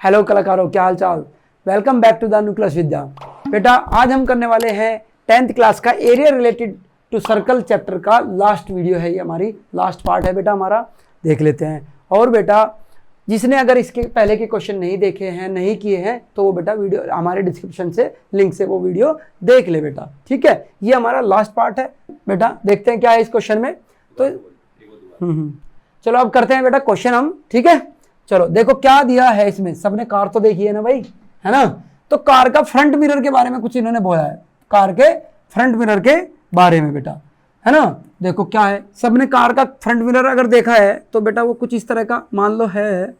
Hello कलाकारों, क्या हाल चाल। Welcome back to the nucleus Vidya. बेटा आज हम करने वाले हैं 10th क्लास का area related to circle chapter का लास्ट वीडियो है। ये हमारी लास्ट पार्ट है बेटा, हमारा देख लेते हैं। और बेटा जिसने अगर इसके पहले के क्वेश्चन नहीं देखे हैं, नहीं किए हैं, तो वो बेटा वीडियो हमारे डिस्क्रिप्शन से लिंक से वो वीडियो देख ले बेटा। ठीक है, ये हमारा लास्ट पार्ट है बेटा। देखते हैं क्या है इस क्वेश्चन में। तो चलो अब करते हैं बेटा क्वेश्चन हम। ठीक है, चलो देखो क्या दिया है इसमें। सबने कार तो देखी है ना भाई, है ना। तो कार का फ्रंट मिरर के बारे में कुछ इन्होंने बोला है, कार के फ्रंट मिरर के बारे में बेटा, है ना। देखो क्या है, सबने कार का फ्रंट मिरर अगर देखा है तो बेटा वो कुछ इस तरह का मान लो है।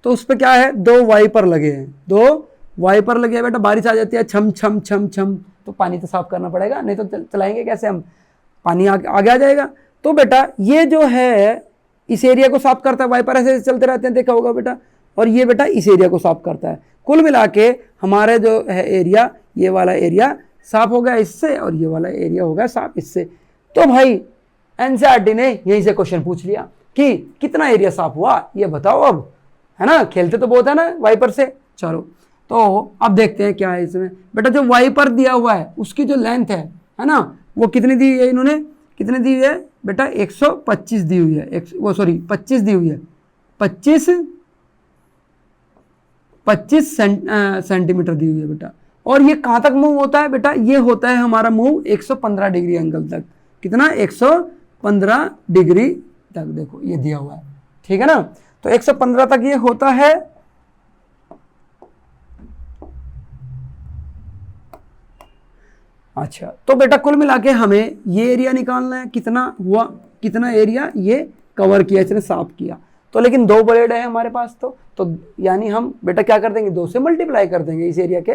तो उस पर क्या है, दो वाइपर लगे हैं, दो वाइपर लगे हैं बेटा। बारिश आ जाती है, छम छम छम छम, तो पानी तो साफ करना पड़ेगा, नहीं तो चलाएंगे कैसे हम, पानी आगे आ जाएगा। तो बेटा ये जो है इस एरिया को साफ करता है, वाइपर ऐसे चलते रहते हैं, देखा होगा बेटा। और ये बेटा इस एरिया को साफ करता है। कुल मिला के हमारे जो है एरिया, ये वाला एरिया साफ हो गया इससे, और ये वाला एरिया हो गया साफ इससे। तो भाई एनसीईआरटी ने यहीं से क्वेश्चन पूछ लिया कि कितना एरिया साफ हुआ, ये बताओ अब, है ना। खेलते तो बहुत है ना वाइपर से। चलो तो अब देखते हैं क्या है इसमें बेटा। जो वाइपर दिया हुआ है उसकी जो लेंथ है ना, वो कितनी दी है इन्होंने, कितनी दी है बेटा, 125 दी हुई है। वो सॉरी 25 दी हुई है, 25 सेंटीमीटर दी हुई है बेटा। और ये कहाँ तक मूव होता है बेटा, ये होता है हमारा मूव 115 डिग्री एंगल तक। कितना, 115 डिग्री तक। देखो ये दिया हुआ है, ठीक है ना। तो 115 तक ये होता है। अच्छा, तो बेटा कुल मिला के हमें ये एरिया निकालना है, कितना हुआ, कितना एरिया ये कवर किया, इसने साफ किया। तो लेकिन दो ब्लेड है हमारे पास, तो यानी हम बेटा क्या कर देंगे, 2 से मल्टीप्लाई कर देंगे इस एरिया के,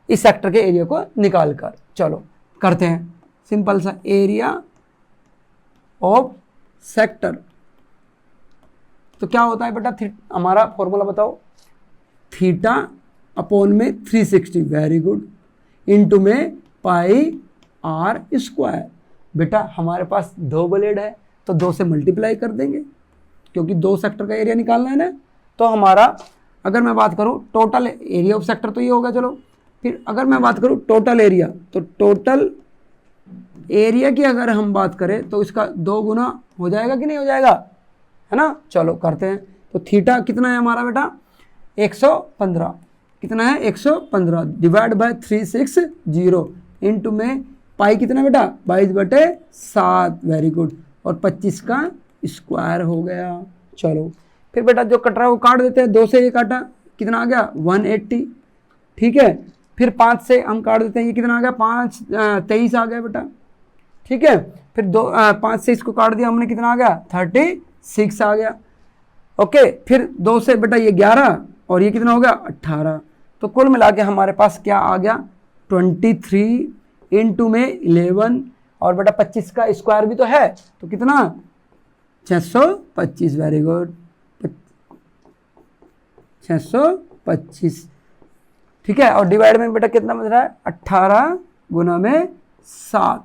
इस सेक्टर के एरिया को निकाल कर। चलो करते हैं सिंपल सा, एरिया ऑफ सेक्टर। तो क्या होता है बेटा, हमारा फॉर्मूला बताओ, थीटा अपॉन में 360, वेरी गुड, इनटू में पाई आर स्क्वायर। बेटा हमारे पास 2 ब्लेड है तो 2 से मल्टीप्लाई कर देंगे, क्योंकि 2 सेक्टर का एरिया निकालना है ना। तो हमारा अगर मैं बात करूं टोटल एरिया ऑफ सेक्टर तो ये होगा। चलो फिर अगर मैं बात करूं टोटल एरिया, तो टोटल एरिया की अगर हम बात करें तो इसका 2 गुना हो जाएगा कि नहीं हो जाएगा, है ना। चलो करते हैं। तो थीटा कितना है हमारा बेटा, 115, कितना है 115 डिवाइड बाय 360 इनटू में पाई कितना बेटा, 22/7, वेरी गुड, और 25 का स्क्वायर हो गया। चलो फिर बेटा जो कट रहा है वो काट देते हैं। 2 से ये काटा, कितना आ गया 180, ठीक है। फिर 5 से हम काट देते हैं, ये कितना आ गया 5 23 आ गया बेटा, ठीक है। फिर 5 से इसको काट दिया हमने, कितना आ गया 36 आ गया, ओके। फिर 2 से बेटा ये 11, और ये कितना हो गया 18। तो कुल मिला के हमारे पास क्या आ गया 23 इनटू में 11, और बेटा 25 का स्क्वायर भी तो है, तो कितना 625, वेरी गुड, 625, ठीक है। और डिवाइड में बेटा कितना बन रहा है 18 गुना में 7,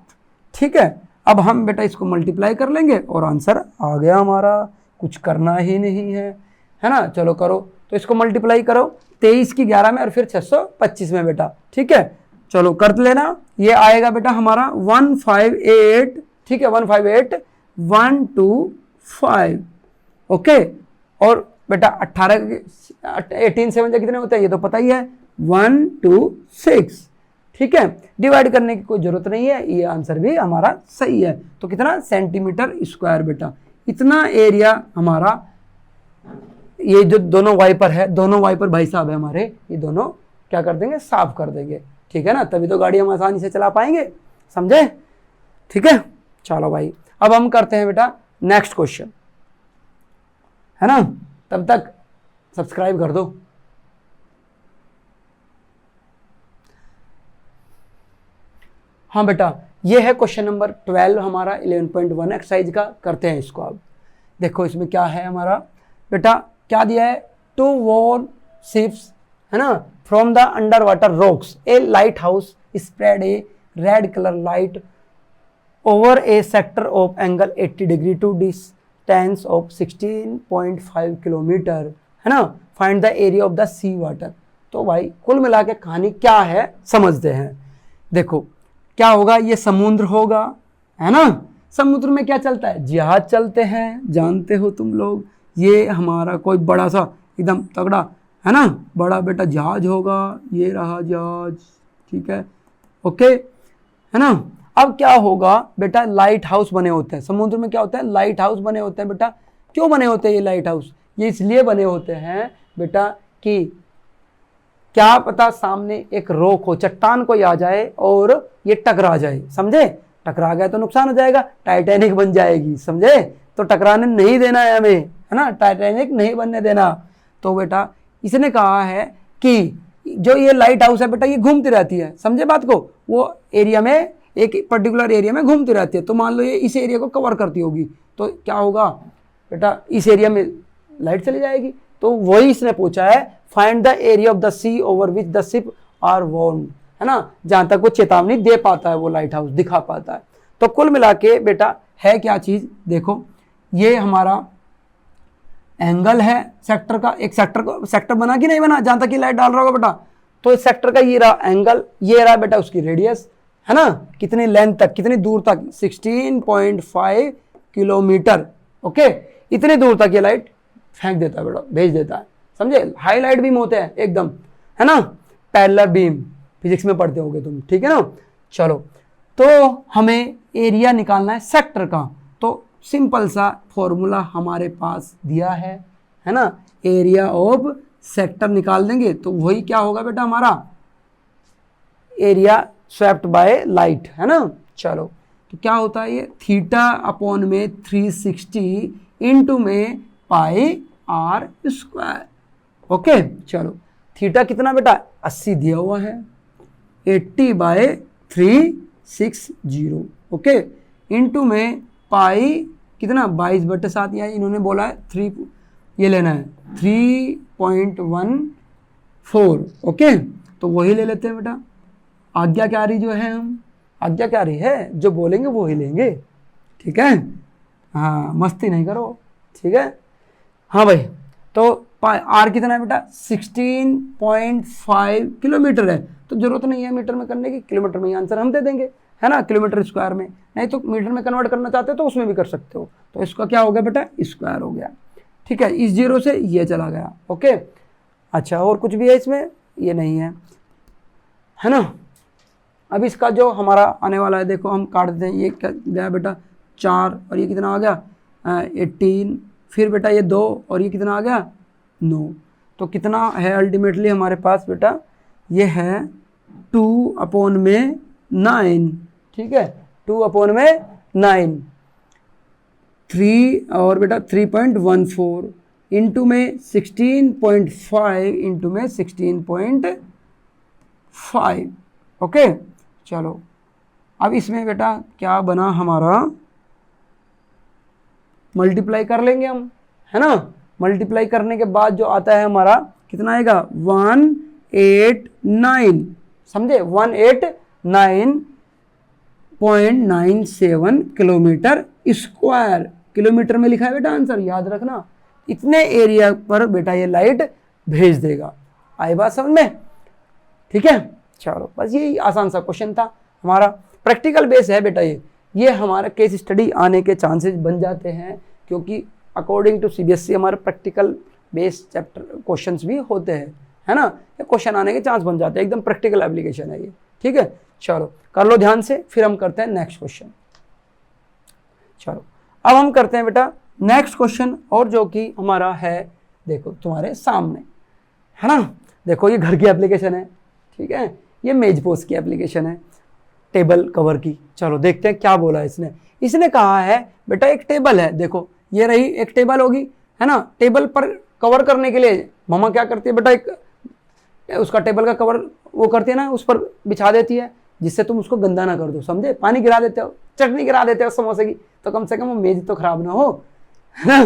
ठीक है। अब हम बेटा इसको मल्टीप्लाई कर लेंगे और आंसर आ गया हमारा, कुछ करना ही नहीं है ना। चलो करो, तो इसको मल्टीप्लाई करो 23 की 11 में और फिर 625 में बेटा, ठीक है। चलो कर लेना, ये आएगा बेटा हमारा 158, ठीक है, 158,125, ओके। और बेटा 18 से कितने होते हैं ये तो पता ही है, 126, ठीक है। डिवाइड करने की कोई जरूरत नहीं है, ये आंसर भी हमारा सही है। तो कितना सेंटीमीटर स्क्वायर बेटा, इतना एरिया हमारा। ये जो दोनों वाइपर है, दोनों वाइपर भाई साहब है हमारे, ये दोनों क्या कर देंगे, साफ कर देंगे, ठीक है ना। तभी तो गाड़ी हम आसानी से चला पाएंगे, समझे, ठीक है। चलो भाई अब हम करते हैं बेटा नेक्स्ट क्वेश्चन, है ना। तब तक सब्सक्राइब कर दो। हाँ बेटा ये है क्वेश्चन नंबर 12 हमारा 11.1 एक्सरसाइज का। करते हैं इसको अब। देखो इसमें क्या है हमारा बेटा, क्या दिया है, 2 वॉर शिप्स, है ना, from the underwater rocks a lighthouse spread a red colour light over a sector of angle 80 degree to distance of 16.5 kilometre, है ना, find the area of the sea water. तो भाई कुल मिला के कहानी क्या है समझते हैं। देखो क्या होगा, ये समुद्र होगा, है ना, समुद्र में क्या चलता है, जहाज चलते हैं, जानते हो तुम लोग। ये हमारा कोई बड़ा सा एकदम तगड़ा, है ना, बड़ा बेटा जहाज होगा, ये रहा जहाज, ठीक है, ओके, है ना। अब क्या होगा बेटा, लाइट हाउस बने होते हैं समुद्र में, क्या होता है, लाइट हाउस बने होते हैं बेटा। क्यों बने होते हैं ये लाइट हाउस, ये इसलिए बने होते हैं बेटा कि क्या पता सामने एक रॉक हो, चट्टान कोई आ जाए और ये टकरा जाए, समझे, टकरा गया तो नुकसान हो जाएगा, टाइटैनिक बन जाएगी, समझे, तो टकराने नहीं देना है हमें, है ना, टाइटैनिक नहीं बनने देना। तो बेटा इसने कहा है कि जो ये लाइट हाउस है बेटा, ये घूमती रहती है, समझे बात को, वो एरिया में, एक पर्टिकुलर एरिया में घूमती रहती है। तो मान लो ये इस एरिया को कवर करती होगी, तो क्या होगा बेटा, इस एरिया में लाइट चली जाएगी। तो वही इसने पूछा है, find the area of the sea over which the ship are warned, है ना, जहां तक वो चेतावनी दे पाता है, वो लाइट हाउस दिखा पाता है। तो कुल मिला के बेटा है क्या चीज, देखो ये हमारा एंगल है सेक्टर का, एक सेक्टर बना कि नहीं बना, जहां तक ये लाइट डाल रहा होगा बेटा, तो इस सेक्टर का ये रहा एंगल, ये रहा बेटा उसकी रेडियस, है ना, कितनी लेंथ तक, कितनी दूर तक, 16.5 किलोमीटर, ओके, इतनी दूर तक ये लाइट फेंक देता है बेटा, भेज देता है, समझे। हाईलाइट बीम होते हैं एकदम, है ना, पैरेलल बीम, फिजिक्स में पढ़ते होगे तुम, ठीक है ना। चलो तो हमें एरिया निकालना है सेक्टर का, तो सिंपल सा फॉर्मूला हमारे पास दिया है ना, एरिया ऑफ सेक्टर निकाल देंगे तो वही क्या होगा बेटा, हमारा एरिया स्वेप्ट बाय लाइट, है ना। चलो तो क्या होता है ये, थीटा अपॉन में 360 इंटू में पाई आर स्क्वायर, ओके। चलो थीटा कितना बेटा, 80 दिया हुआ है, 80/360, ओके, इंटू में पाई कितना 22/7, या इन्होंने बोला है 3, ये लेना है 3.14, ओके, तो वही ले लेते हैं बेटा। आज्ञाकारी जो है, हम आज्ञाकारी है, जो बोलेंगे वो ही लेंगे, ठीक है, हाँ मस्ती नहीं करो, ठीक है, हाँ भाई। तो आर कितना है बेटा, 16.5 किलोमीटर है, तो जरूरत नहीं है मीटर में करने की, किलोमीटर में ही आंसर हम दे देंगे, है ना, किलोमीटर स्क्वायर में, नहीं तो मीटर में कन्वर्ट करना चाहते हो तो उसमें भी कर सकते हो। तो इसका क्या हो गया बेटा, स्क्वायर हो गया, ठीक है, इस जीरो से ये चला गया, ओके। अच्छा और कुछ भी है इसमें, ये नहीं है ना। अब इसका जो हमारा आने वाला है, देखो हम काट देते हैं, ये क्या गया बेटा 4, और ये कितना आ गया 18, फिर बेटा ये 2, और ये कितना आ गया 9, तो कितना है अल्टीमेटली हमारे पास बेटा, ये है 2/9, ठीक है, 2/9, 3 और बेटा 3.14 इंटू में 16.5 इंटू में 16.5, ओके। चलो अब इसमें बेटा क्या बना हमारा, मल्टीप्लाई कर लेंगे हम, है ना, मल्टीप्लाई करने के बाद जो आता है हमारा कितना आएगा 189, समझे, 189.97 किलोमीटर स्क्वायर, किलोमीटर में लिखा है बेटा आंसर, याद रखना, इतने एरिया पर बेटा ये लाइट भेज देगा। आई बात समझ में, ठीक है। चलो बस यही आसान सा क्वेश्चन था हमारा, प्रैक्टिकल बेस है बेटा ये हमारा केस स्टडी आने के चांसेस बन जाते हैं, क्योंकि अकॉर्डिंग टू सीबीएसई हमारे प्रैक्टिकल बेस चैप्टर क्वेश्चंस भी होते हैं, है ना, ये क्वेश्चन आने के चांस बन जाते हैं, एकदम प्रैक्टिकल एप्लीकेशन है ये, ठीक है। चलो कर लो ध्यान से, फिर हम करते हैं नेक्स्ट क्वेश्चन। चलो अब हम करते हैं बेटा नेक्स्ट क्वेश्चन, और जो कि हमारा है देखो तुम्हारे सामने, है ना, देखो ये घर की एप्लीकेशन है, ठीक है, ये मेज पोस्ट की एप्लीकेशन है, टेबल कवर की। चलो देखते हैं क्या बोला है इसने कहा है बेटा एक टेबल है, देखो ये रही एक टेबल होगी, है ना, टेबल पर कवर करने के लिए मम्मा क्या करती है बेटा, एक उसका टेबल का कवर वो करती है ना, उस पर बिछा देती है, जिससे तुम उसको गंदा ना कर दो, समझे, पानी गिरा देते हो, चटनी गिरा देते हो समोसे की, तो कम से कम वो मेज तो खराब ना हो, है ना,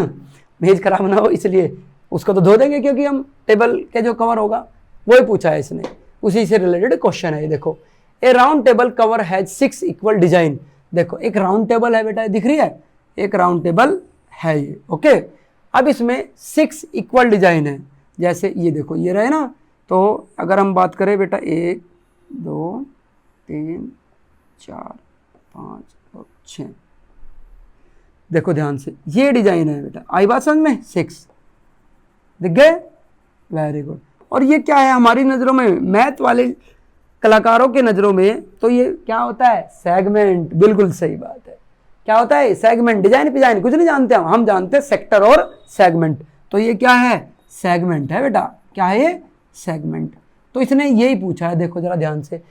मेज खराब ना हो, इसलिए उसको तो धो देंगे, क्योंकि हम टेबल के जो कवर होगा वही पूछा है इसने, उसी से रिलेटेड क्वेश्चन है ये। देखो a round table cover has 6 equal design, देखो एक राउंड टेबल है बेटा, दिख रही है, एक राउंड टेबल है ये, ओके। अब इसमें 6 इक्वल डिजाइन है, जैसे ये देखो ये रहे ना, तो अगर हम बात करें बेटा 1 2 3 4 5 और 6, देखो ध्यान से ये डिजाइन है बेटा, आई बात समझ में? 6 दिख गए, वेरी गुड। और ये क्या है हमारी नज़रों में, मैथ वाले कलाकारों के नज़रों में तो ये क्या होता है, सेगमेंट। बिल्कुल सही बात है, क्या होता है सेगमेंट। डिजाइन डिजाइन कुछ नहीं जानते हम जानते हैं सेक्टर और सेगमेंट। तो ये क्या है, सेगमेंट है बेटा। क्या है ये, सेगमेंट। तो इसने यही पूछा है, देखो जरा ध्यान से,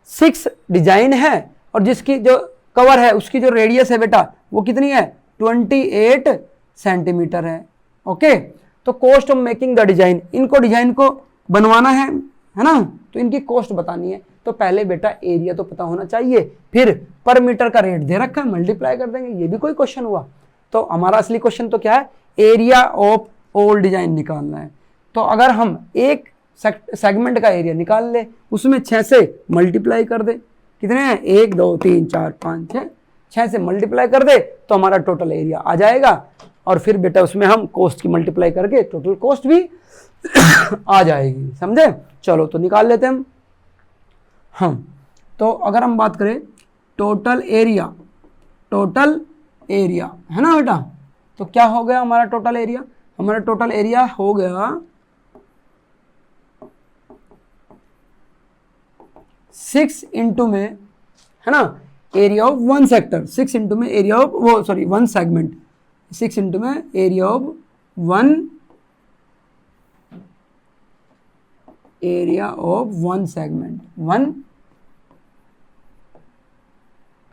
6 डिजाइन है और जिसकी जो कवर है उसकी जो रेडियस है बेटा वो कितनी है, 28 सेंटीमीटर है। ओके, तो cost of making the design, इनको डिजाइन को बनवाना है ना, तो इनकी कॉस्ट बतानी है। तो पहले बेटा एरिया तो पता होना चाहिए, फिर पर मीटर का रेट दे रखा है, मल्टीप्लाई कर देंगे। ये भी कोई क्वेश्चन हुआ? तो हमारा असली क्वेश्चन तो क्या है, एरिया ऑफ ऑल डिजाइन निकालना है। तो अगर हम एक सेगमेंट का एरिया निकाल ले, उसमें 6 से मल्टीप्लाई कर दे, कितने हैं, 1 2 3 4 5 6, 6 से मल्टीप्लाई कर दे तो हमारा टोटल एरिया आ जाएगा। और फिर बेटा उसमें हम कॉस्ट की मल्टीप्लाई करके टोटल कॉस्ट भी आ जाएगी, समझे? चलो तो निकाल लेते हैं हम। तो अगर हम बात करें टोटल एरिया है ना बेटा, तो क्या हो गया हमारा टोटल एरिया, हमारा टोटल एरिया हो गया 6 इंटू में, है ना, एरिया ऑफ 1 सेक्टर, 6 इंटू में एरिया ऑफ 1 सेगमेंट, 6 इंटू में एरिया ऑफ 1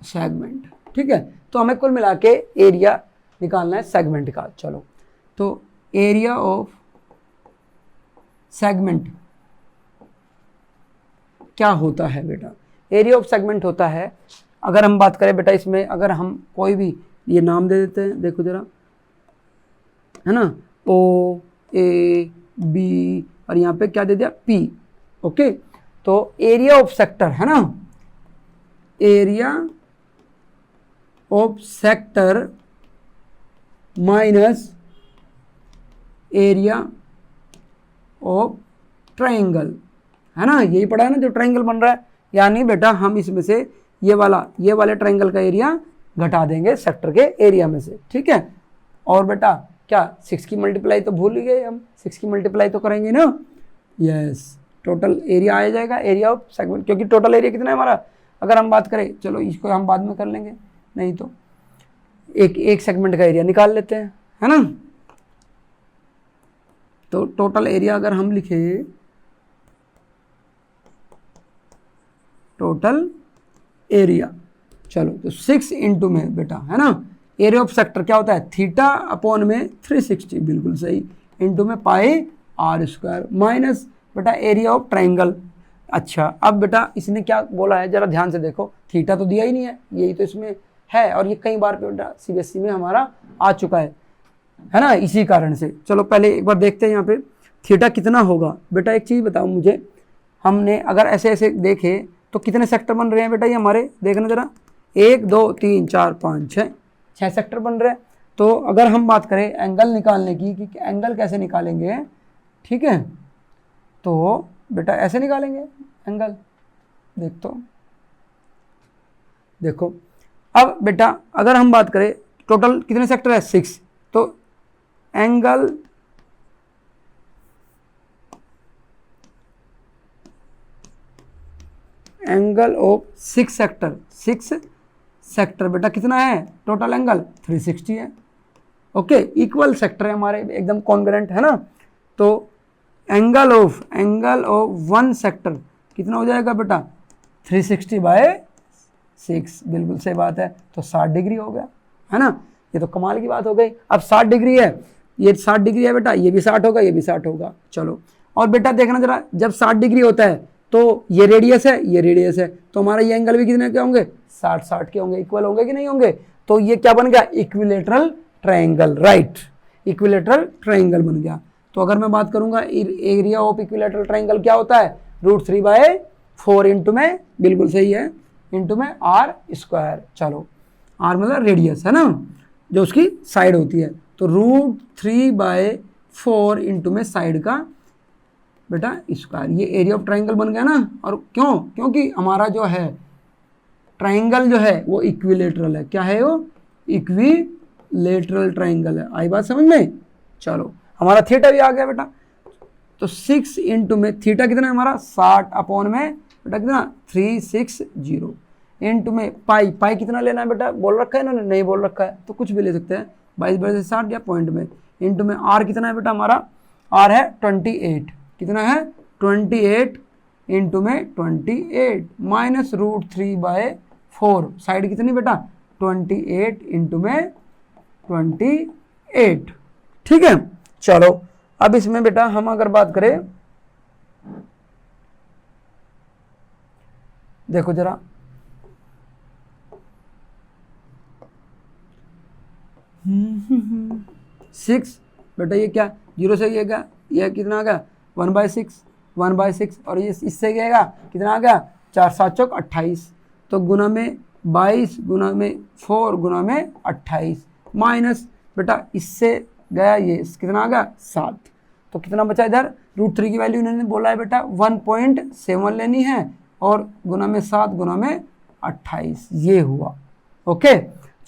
सेगमेंट, ठीक है। तो हमें कुल मिला के एरिया निकालना है सेगमेंट का। चलो तो एरिया ऑफ सेगमेंट क्या होता है बेटा, एरिया ऑफ सेगमेंट होता है, अगर हम बात करें बेटा इसमें, अगर हम कोई भी ये नाम दे देते हैं, देखो जरा, है ना, O A B और यहाँ पे क्या दे दिया, P। ओके, तो एरिया ऑफ सेक्टर है ना, area of sector minus area of triangle, है ना, यही पढ़ा है ना, जो ट्रायंगल बन रहा है। यानी बेटा हम इसमें से ये वाले ट्रायंगल का एरिया घटा देंगे सेक्टर के एरिया में से, ठीक है। और बेटा क्या 6 की मल्टीप्लाई तो भूल ही गए हम, 6 की मल्टीप्लाई तो करेंगे ना, यस, टोटल एरिया आ जाएगा, एरिया ऑफ सेगमेंट, क्योंकि टोटल एरिया कितना है हमारा, अगर हम बात करें, चलो इसको हम बाद में कर लेंगे, नहीं तो एक सेगमेंट का एरिया निकाल लेते हैं, है ना। तो टोटल एरिया अगर हम लिखे, टोटल एरिया, चलो तो 6 इंटू में बेटा, है ना, एरिया ऑफ सेक्टर क्या होता है, थीटा अपॉन में 360, बिल्कुल सही, इंटू में पाई r² माइनस बेटा एरिया ऑफ ट्रायंगल। अच्छा, अब बेटा इसने क्या बोला है जरा ध्यान से देखो, थीटा तो दिया ही नहीं है, यही तो इसमें है, और ये कई बार बेटा CBSE में हमारा आ चुका है ना, इसी कारण से। चलो पहले एक बार देखते हैं यहाँ पे थीटा कितना होगा। बेटा एक चीज़ बताओ मुझे, हमने अगर ऐसे ऐसे देखे तो कितने सेक्टर बन रहे हैं बेटा, ये हमारे देखना जरा, 1 2 3 4 5 6 सेक्टर बन रहे हैं। तो अगर हम बात करें एंगल निकालने की कि एंगल कैसे निकालेंगे, ठीक है, तो बेटा ऐसे निकालेंगे एंगल, देखो अब बेटा अगर हम बात करें टोटल कितने सेक्टर है, 6, तो एंगल ऑफ 6 सेक्टर बेटा कितना है, टोटल एंगल 360 है। ओके, इक्वल सेक्टर है हमारे, एकदम कॉन्ग्रुएंट है ना। तो एंगल ऑफ 1 सेक्टर कितना हो जाएगा बेटा, 360/6, बिल्कुल सही बात है, तो 60 डिग्री हो गया, है ना। ये तो कमाल की बात हो गई। अब 60 डिग्री है, ये 60 डिग्री है बेटा, ये भी 60 होगा, ये भी 60 होगा। चलो, और बेटा देखना जरा, जब 60 डिग्री होता है तो ये रेडियस है, ये रेडियस है, तो हमारा ये एंगल भी कितने के होंगे, 60 के होंगे, इक्वल होंगे कि नहीं होंगे। तो ये क्या बन गया, equilateral triangle, right, equilateral triangle बन गया। तो अगर मैं बात करूंगा एरिया ऑफ इक्विलेटरल ट्रायंगल क्या होता है, √3/4 इंटू में, बिल्कुल सही है, इंटू में r²। चलो, r मतलब रेडियस है ना, जो उसकी साइड होती है, तो √3/4 इंटू में साइड का बेटा स्क्वायर, ये एरिया ऑफ ट्राइंगल बन गया ना। और क्यों? क्योंकि हमारा जो है ट्राइंगल जो है वो इक्विलेटरल है। क्या है वो? इक्विलेटरल ट्राइंगल है। आई बात समझ में? चलो हमारा थीटा भी आ गया बेटा। तो 6 इंटू में थीटा कितना है हमारा 60 अपॉन में बेटा कितना 360 इंटू में पाई, पाई कितना लेना है बेटा बोल रखा है इन्होंने? नहीं बोल रखा है तो कुछ भी ले सकते हैं, 22/60 या पॉइंट में। इंटू में आर कितना है बेटा हमारा? आर है 28। कितना है? 28 इंटू में 28 माइनस √3/4। साइड कितनी बेटा? 28 इंटू में 28। ठीक है। चलो अब इसमें बेटा हम अगर बात करें, देखो जरा, सिक्स बेटा ये क्या 0 से ये क्या, ये कितना आ गया 1/6, 1/6 और ये इससे क्या आएगा कितना आ गया 4 7 चौक 28। तो गुना में 22 गुना में 4 गुना में 28 माइनस बेटा इससे गया ये कितना आ गया 7। तो कितना बचा इधर? √3 की वैल्यू इन्होंने बोला है बेटा 1.7 लेनी है और गुना में 7 गुना में 28 ये हुआ। ओके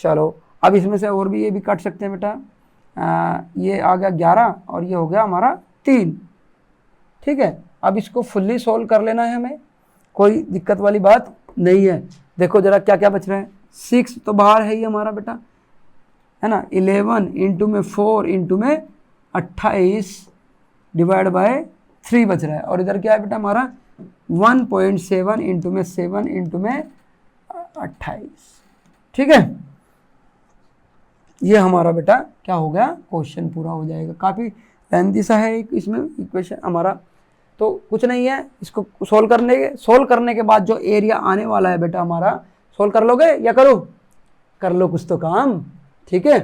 चलो अब इसमें से और भी ये भी काट सकते हैं बेटा। ये आ गया 11 और ये हो गया हमारा 3। ठीक है। अब इसको फुल्ली सोल्व कर लेना है हमें, कोई दिक्कत वाली बात नहीं है। देखो जरा क्या क्या बच रहा है। 6 तो बाहर है ही हमारा बेटा, है ना। 11 इंटू में 4 इंटू में 28 डिवाइड बाय 3 बच रहा है। और इधर क्या है बेटा हमारा 1.7 इंटू में 7 इंटू में 28। ठीक है। ये हमारा बेटा क्या हो गया क्वेश्चन पूरा हो जाएगा। काफ़ी लेंथी सा है एक इसमें इक्वेशन हमारा, तो कुछ नहीं है। इसको सोल्व करने के बाद जो एरिया आने वाला है बेटा हमारा, सोल्व कर लोगे या करो? कर लो कुछ तो काम। ठीक है।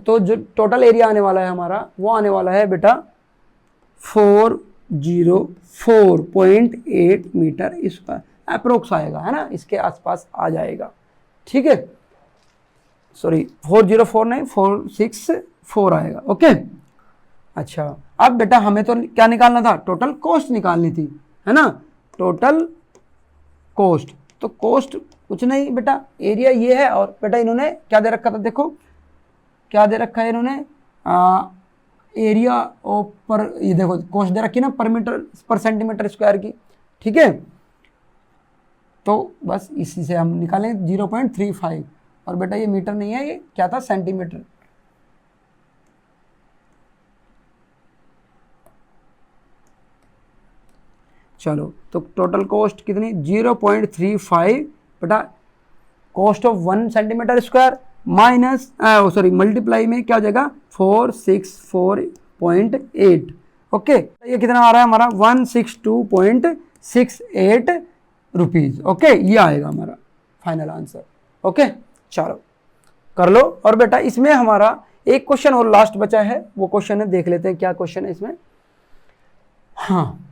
तो जो टोटल एरिया आने वाला है हमारा वो आने वाला है बेटा 404.8 मीटर स्क्वायर अप्रोक्स आएगा, है ना, इसके आसपास आ जाएगा। ठीक है। सॉरी 404 नहीं 464 आएगा। ओके अच्छा अब बेटा हमें तो क्या निकालना था? टोटल कॉस्ट निकालनी थी, है ना। टोटल कॉस्ट, तो कॉस्ट कुछ नहीं बेटा, एरिया ये है और बेटा इन्होंने क्या दे रखा था? देखो क्या दे रखा है इन्होंने, एरिया ऑफ पर, ये देखो कॉस्ट दे रखी ना पर मीटर पर सेंटीमीटर स्क्वायर की। ठीक है। तो बस इसी से हम निकालें 0.35 और बेटा ये मीटर नहीं है, ये क्या था सेंटीमीटर। चलो तो टोटल कॉस्ट कितनी 0.35 बेटा cost of 1 centimetre square minus sorry multiply में क्या हो जाएगा 464.8। ओके ये कितना आ रहा है हमारा 162.68 रुपीज। ओके ये आएगा हमारा फाइनल आंसर। ओके चलो कर लो। और बेटा इसमें हमारा एक क्वेश्चन और लास्ट बचा है, वो क्वेश्चन है देख लेते हैं क्या क्वेश्चन है इसमें। हाँ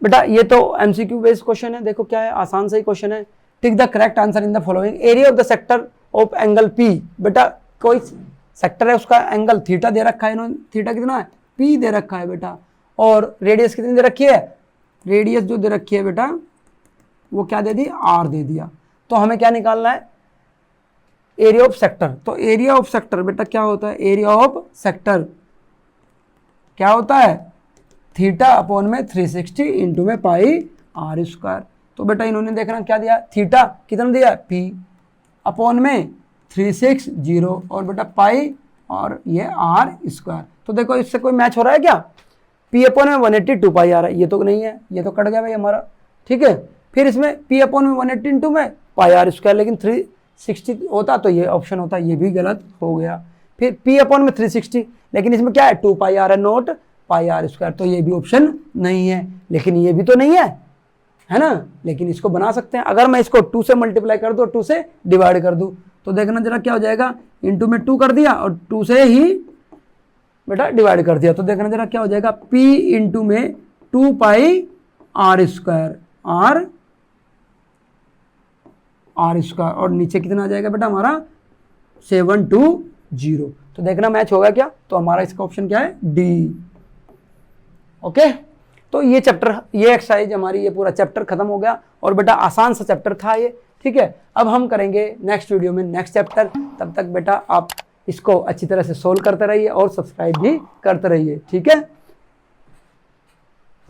बेटा ये तो एमसीक्यू बेस्ड क्वेश्चन है। देखो क्या है, आसान सा ही क्वेश्चन है। Tick the correct answer in the following. Area of the sector of angle P, बेटा कोई सेक्टर है उसका एंगल थीटा दे रखा है इन्होंने, थीटा कितना है पी दे रखा है बेटा, और रेडियस कितनी दे रखी है, रेडियस जो दे रखी है बेटा वो क्या दे दी आर दे दिया। तो हमें क्या निकालना है एरिया ऑफ सेक्टर। तो एरिया ऑफ सेक्टर बेटा क्या होता है, एरिया ऑफ सेक्टर क्या होता है थीटा अपॉन में 360 इंटू में पाई आर स्क्वायर। तो बेटा इन्होंने देखना क्या दिया, थीटा कितना दिया पी अपॉन में 360 और बेटा पाई और ये आर स्क्वायर। तो देखो इससे कोई मैच हो रहा है क्या, पी अपॉन में 182 पाई आ रहा है, ये तो नहीं है, ये तो कट गया भाई हमारा। ठीक है। फिर इसमें पी अपॉन में 180 इंटू में पाई आर स्क्वायर, लेकिन 360 होता तो ये ऑप्शन होता, ये भी गलत हो गया। फिर पी अपॉन में 360, लेकिन इसमें क्या है 2 पाई आर है नोट पाई आर स्क्वायर, तो ये भी ऑप्शन नहीं है। लेकिन ये भी तो नहीं है ना, लेकिन इसको बना सकते हैं। अगर मैं इसको 2 से मल्टीप्लाई कर दूँ और 2 से डिवाइड कर दूँ तो देखना जरा क्या हो जाएगा, इंटू में 2 कर दिया और 2 से ही बेटा डिवाइड कर दिया, तो देखना जरा क्या हो जाएगा P इंटू में 2 पाई आर स्क्वायर आर स्क्वायर और नीचे कितना आ जाएगा बेटा हमारा 720। तो देखना मैच होगा क्या, तो हमारा इसका ऑप्शन क्या है डी। ओके, तो ये चैप्टर, ये एक्सरसाइज हमारी, ये पूरा चैप्टर खत्म हो गया। और बेटा आसान सा चैप्टर था ये, ठीक है। अब हम करेंगे नेक्स्ट वीडियो में नेक्स्ट चैप्टर। तब तक बेटा आप इसको अच्छी तरह से सोल्व करते रहिए और सब्सक्राइब भी करते रहिए, ठीक है।